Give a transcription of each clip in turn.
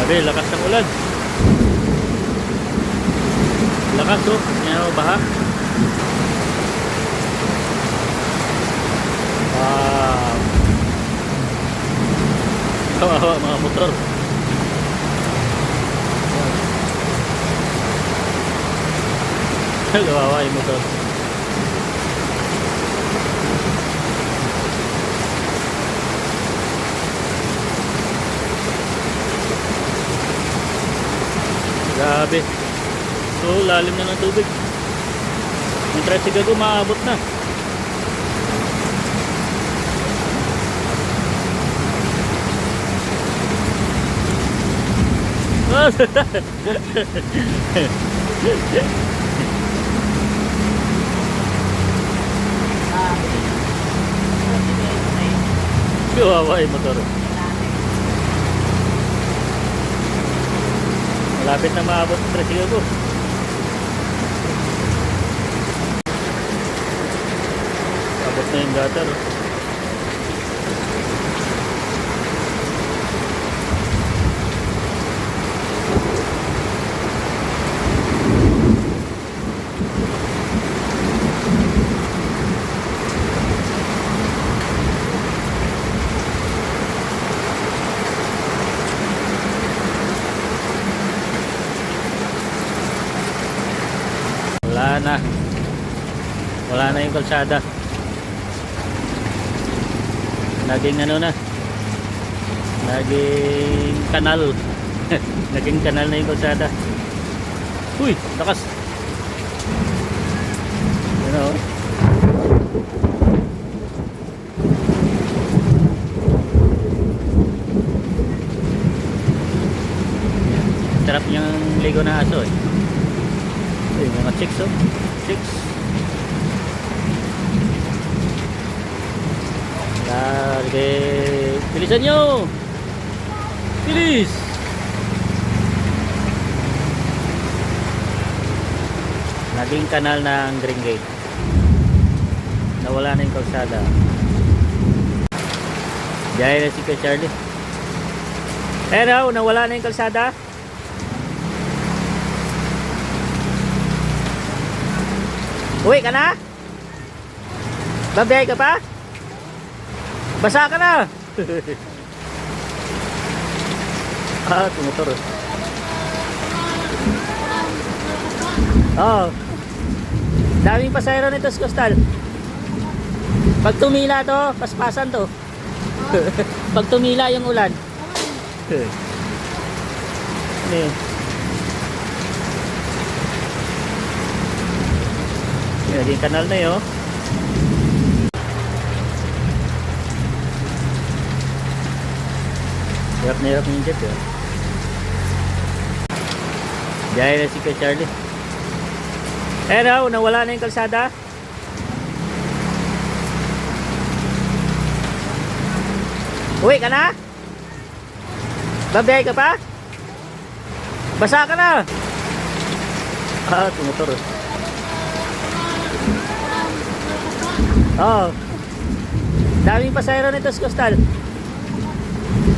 Grabe, lakas ng ulan. Lakas oh, yan baha. Wow. Kawawa mga motor. Kawawa yung motor. Grabe. So lalim na ng tubig. Yung tricycle ko maabot na. Kawawa yung motor. Malapit na maabot ang tricycle ko. Abot na yung gutter. Wala na yung kalsada. Naging ano na, naging kanal. Naging kanal na yung kalsada. Uy, lakas. Ano oh. Sarap yung ligo na aso eh. Uy, mga chicks oh. Chicks. Lagi. Bilisan nyo. Bilis. Naging kanal ng Green Gate. Nawala na yung kalsada. Diyan na si Kuya Charlie. Pero nawala na yung kalsada. Uwi ka na? Babay ka pa? Basa ka na. Tumutor. Oh. Daming pasahero nito sa coastal. Pag tumila to, paspasan to. Pag tumila yung ulan. Ano yun? Naging kanal na yun. Hirap na hirap yung jet yun. Diyan na si Kuya Charlie. Pero nawala na yung kalsada. Uwi ka na? Babay ka pa? Basa ka na. Tumutor. Oh. Daming pasahero nito sa coastal.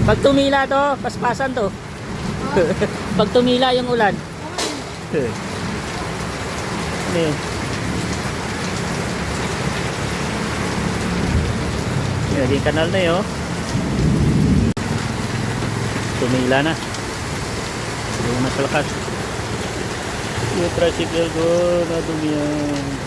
Pag tumila to, paspasan to. Pag tumila yung ulan. Ano yun? Naging kanal na yun. Tumila na. Yung mas lakas. Yung tricycle ko, nadumi yan.